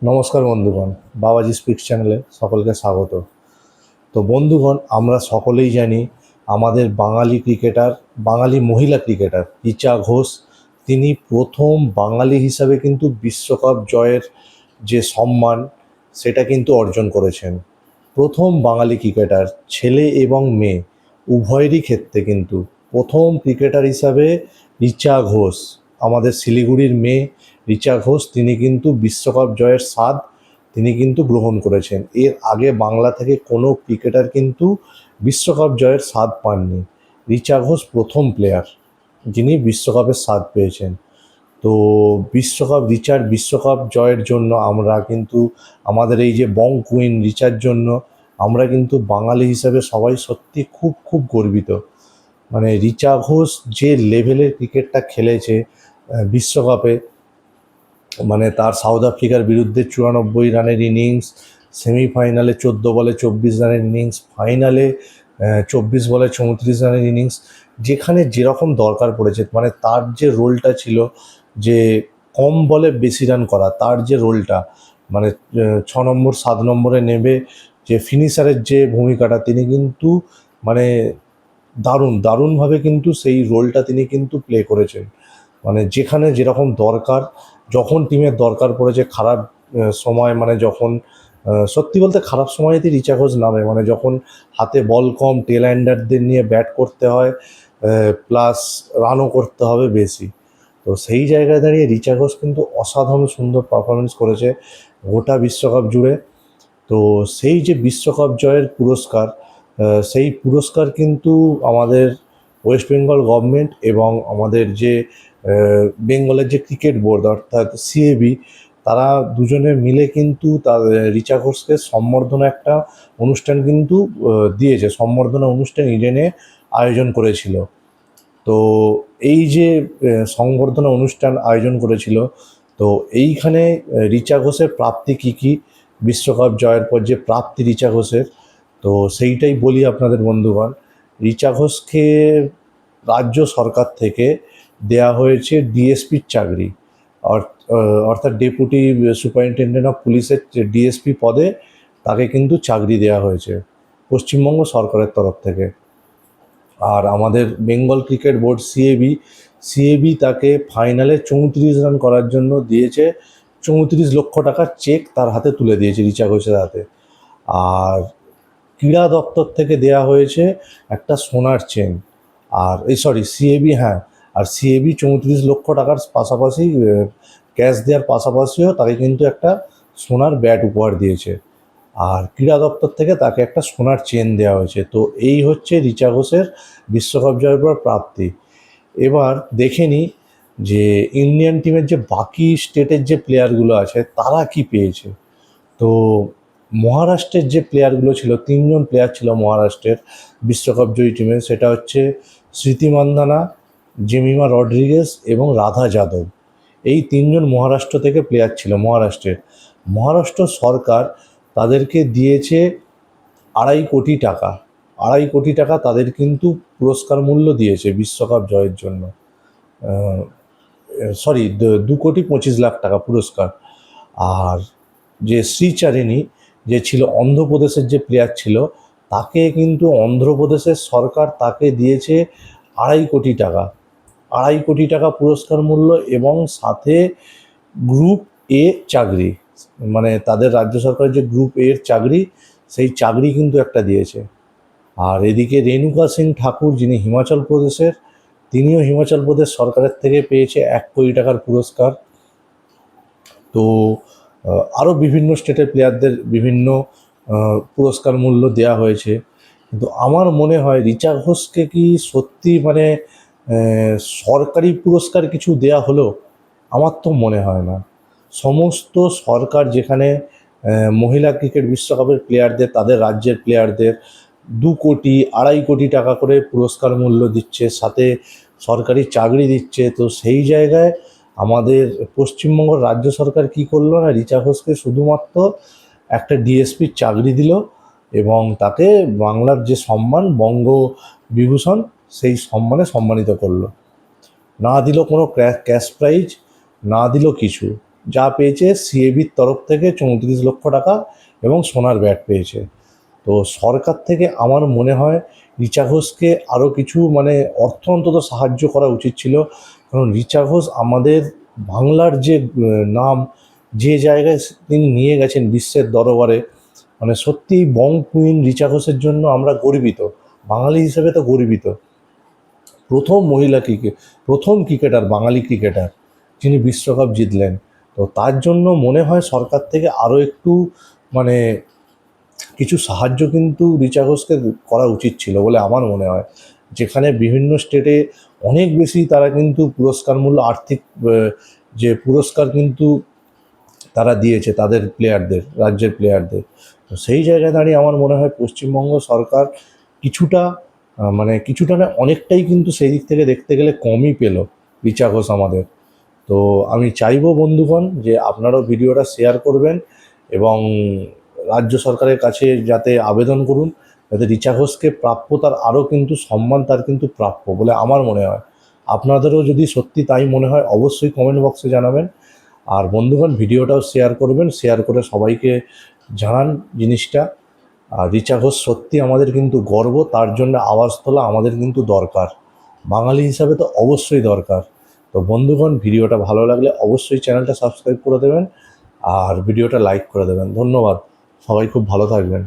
নমস্কার বন্ধুগণ, বাবাজি স্পিক্স চ্যানেলে সকলকে স্বাগত। তো বন্ধুগণ, আমরা সকলেই জানি আমাদের বাঙালি মহিলা ক্রিকেটার রিচা ঘোষ, তিনি প্রথম বাঙালি হিসাবে কিন্তু বিশ্বকাপ জয়ের যে সম্মান সেটা কিন্তু অর্জন করেছেন। প্রথম বাঙালি ক্রিকেটার, ছেলে এবং মেয়ে উভয়েরই ক্ষেত্রে কিন্তু প্রথম ক্রিকেটার হিসাবে রিচা ঘোষ, আমাদের শিলিগুড়ির মেয়ে রিচা ঘোষ, তিনি কিন্তু বিশ্বকাপ জয়ের স্বাদ তিনি কিন্তু গ্রহণ করেছেন। এর আগে বাংলা থেকে কোনো ক্রিকেটার কিন্তু বিশ্বকাপ জয়ের স্বাদ পাননি। রিচা ঘোষ প্রথম প্লেয়ার যিনি বিশ্বকাপের স্বাদ পেয়েছেন। তো রিচার বিশ্বকাপ জয়ের জন্য আমরা কিন্তু আমাদের এই যে বং কুইন রিচার জন্য আমরা কিন্তু বাঙালি হিসেবে সবাই সত্যি খুব খুব গর্বিত। মানে রিচা ঘোষ যে লেভেলের ক্রিকেটটা খেলেছে বিশ্বকাপে, মানে তার সাউথ আফ্রিকার বিরুদ্ধে 94 রানের ইনিংস, সেমিফাইনালে 14 বলে 24 রানের ইনিংস, ফাইনালে 24 বলে 34 রানের ইনিংস, যেখানে যেরকম দরকার পড়েছে, মানে তার যে রোলটা ছিল যে কম বলে বেশি রান করা, তার যে রোলটা, মানে 6 নম্বর 7 নম্বরে নেমে যে ফিনিশারের যে ভূমিকাটা, তিনি কিন্তু মানে দারুণভাবে কিন্তু সেই রোলটা তিনি কিন্তু প্লে করেছেন। মানে যেখানে যেরকম দরকার, যখন টিমের দরকার পড়েছে খারাপ সময়, মানে যখন সত্যি বলতে খারাপ সময়তেই রিচা ঘোষ নামে, মানে যখন হাতে বল কম, টেল হ্যান্ডারদের নিয়ে ব্যাট করতে হয়, প্লাস রানও করতে হবে বেশি। তো সেই জায়গায় দাঁড়িয়ে রিচা ঘোষ কিন্তু অসাধারণ সুন্দর পারফরমেন্স করেছে গোটা বিশ্বকাপ জুড়ে। তো সেই যে বিশ্বকাপ জয়ের পুরস্কার, সেই পুরস্কার কিন্তু আমাদের ওয়েস্ট বেঙ্গল গভর্নমেন্ট এবং আমাদের যে বেঙ্গলের যে ক্রিকেট বোর্ড অর্থাৎ সিএবি, তারা দুজনে মিলে কিন্তু তার রিচা ঘোষকে সম্বর্ধনা একটা অনুষ্ঠান কিন্তু দিয়েছে, সম্বর্ধনা অনুষ্ঠান ইডেনে আয়োজন করেছিল। তো এই যে সংবর্ধনা অনুষ্ঠান আয়োজন করেছিল, তো এইখানে রিচা ঘোষের প্রাপ্তি কী কী, বিশ্বকাপ জয়ের পর যে প্রাপ্তি রিচা ঘোষের, তো সেইটাই বলি আপনাদের বন্ধুগণ। রিচা ঘোষকে রাজ্য সরকার থেকে দেয়া হয়েছে ডিএসপির চাকরি, অর্থাৎ ডেপুটি সুপারিনটেন্ডেন্ট অফ পুলিশের ডিএসপি পদে তাকে কিন্তু চাকরি দেওয়া হয়েছে পশ্চিমবঙ্গ সরকারের তরফ থেকে। আর আমাদের বেঙ্গল ক্রিকেট বোর্ড সিএবি তাকে ফাইনালে 34 রান করার জন্য দিয়েছে 34 লক্ষ টাকার চেক, তার হাতে তুলে দিয়েছে রিচা ঘোষের হাতে। আর ক্রীড়া দপ্তর থেকে দেয়া হয়েছে একটা সোনার চেন। আর সিএবি, হ্যাঁ, আর সিএবি 34 লক্ষ টাকার পাশাপাশি ক্যাশ দেওয়ার পাশাপাশিও তাকে কিন্তু একটা সোনার ব্যাট উপহার দিয়েছে। আর ক্রীড়া দপ্তর থেকে তাকে একটা সোনার চেন দেওয়া হয়েছে। তো এই হচ্ছে রিচা ঘোষের বিশ্বকাপ জয়ের পর প্রাপ্তি। এবার দেখে নিই যে ইন্ডিয়ান টিমের যে বাকি স্টেটের যে প্লেয়ারগুলো আছে তারা কি পেয়েছে। তো মহারাষ্ট্রের যে প্লেয়ারগুলো ছিল, 3জন প্লেয়ার ছিল মহারাষ্ট্রের বিশ্বকাপ জয়ী টিমে, সেটা হচ্ছে স্মৃতি মান্ধানা, জেমিমা রড্রিগেজ এবং রাধা যাদব। এই 3জন মহারাষ্ট্র থেকে প্লেয়ার ছিল মহারাষ্ট্র সরকার তাদেরকে দিয়েছে 2.5 কোটি টাকা। 2.5 কোটি টাকা তাদের কিন্তু পুরস্কার মূল্য দিয়েছে বিশ্বকাপ জয়ের জন্য। 2,25,00,000 টাকা পুরস্কার। আর যে শ্রীচারিণী, যে ছিল অন্ধ্রপ্রদেশের যে প্লেয়ার ছিল, তাকে কিন্তু অন্ধ্রপ্রদেশের সরকার তাকে দিয়েছে 2.5 কোটি টাকা। 2.5 কোটি টাকা পুরস্কার মূল্য এবং সাথে গ্রুপ এ চাকরি, মানে তাদের রাজ্য সরকারের যে গ্রুপ এর চাকরি, সেই চাকরি কিন্তু একটা দিয়েছে। আর এদিকে রেণুকা সিং ঠাকুর, যিনি হিমাচল প্রদেশের, তিনিও হিমাচল প্রদেশ সরকারের থেকে পেয়েছে 1 কোটি টাকার পুরস্কার। তো আরও বিভিন্ন স্টেটের প্লেয়ারদের বিভিন্ন পুরস্কার মূল্য দেওয়া হয়েছে। কিন্তু আমার মনে হয় রিচা ঘোষকে কি সত্যি মানে সরকারি পুরস্কার কিছু দেয়া হলো? আমার তো মনে হয় না। সমস্ত সরকার যেখানে মহিলা ক্রিকেট বিশ্বকাপের প্লেয়ারদের, তাদের রাজ্যের প্লেয়ারদের 2 কোটি 2.5 কোটি টাকা করে পুরস্কার মূল্য দিচ্ছে, সাথে সরকারি চাকরি দিচ্ছে। তো সেই জায়গায় আমাদের পশ্চিমবঙ্গ রাজ্য সরকার কি করলো না, রিচা ঘোষকে শুধুমাত্র একটা ডিএসপির চাকরি দিল এবং তাকে বাংলার যে সম্মান বঙ্গ বিভূষণ, সেই সম্মানে সম্মানিত করলো। না দিল কোনো ক্যাশ প্রাইজ, না দিল কিছু, যা পেয়েছে সিএবির তরফ থেকে 34 লক্ষ টাকা এবং সোনার ব্যাট পেয়েছে। তো সরকার থেকে আমার মনে হয় রিচা ঘোষকে আরও কিছু মানে অর্থ অন্তত সাহায্য করা উচিত ছিল, কারণ রিচা ঘোষ আমাদের বাংলার যে নাম যে জায়গায় তিনি নিয়ে গেছেন বিশ্বের দরবারে, মানে সত্যিই বং কুইন রিচা ঘোষের জন্য আমরা গর্বিত, বাঙালি হিসেবে তো গর্বিত। প্রথম ক্রিকেটার, বাঙালি ক্রিকেটার যিনি বিশ্বকাপ জিতলেন। তো তার জন্য মনে হয় সরকার থেকে আরও একটু মানে কিছু সাহায্য কিন্তু রিচা ঘোষকে করা উচিত ছিল বলে আমার মনে হয়। যেখানে বিভিন্ন স্টেটে অনেক বেশি তারা কিন্তু পুরস্কার মূল্য আর্থিক যে পুরস্কার কিন্তু তারা দিয়েছে তাদের প্লেয়ারদের, রাজ্যের প্লেয়ারদের। তো সেই জায়গায় দাঁড়িয়ে আমার মনে হয় পশ্চিমবঙ্গ সরকার কিছুটা মানে কিছুটা না অনেকটাই কিন্তু সেই দিক থেকে দেখতে গেলে কমই পেল রিচা ঘোষ আমাদের। তো আমি চাইবো বন্ধুগণ যে আপনারাও ভিডিওটা শেয়ার করবেন এবং রাজ্য সরকারের কাছে যাতে আবেদন করুন যাতে রিচা ঘোষকে প্রাপ্য তার আরও কিন্তু সম্মান তার কিন্তু প্রাপ্য বলে আমার মনে হয়। আপনাদেরও যদি সত্যি তাই মনে হয় অবশ্যই কমেন্ট বক্সে জানাবেন। আর বন্ধুগণ ভিডিওটাও শেয়ার করবেন, শেয়ার করে সবাইকে জানান জিনিসটা। আর রিচা ঘোষ সত্যি আমাদের কিন্তু গর্ব, তার জন্য আওয়াজ তোলা আমাদের কিন্তু দরকার, বাঙালি হিসাবে তো অবশ্যই দরকার। তো বন্ধুগণ ভিডিওটা ভালো লাগলে অবশ্যই চ্যানেলটা সাবস্ক্রাইব করে দেবেন আর ভিডিওটা লাইক করে দেবেন। ধন্যবাদ, সবাই খুব ভালো থাকবেন।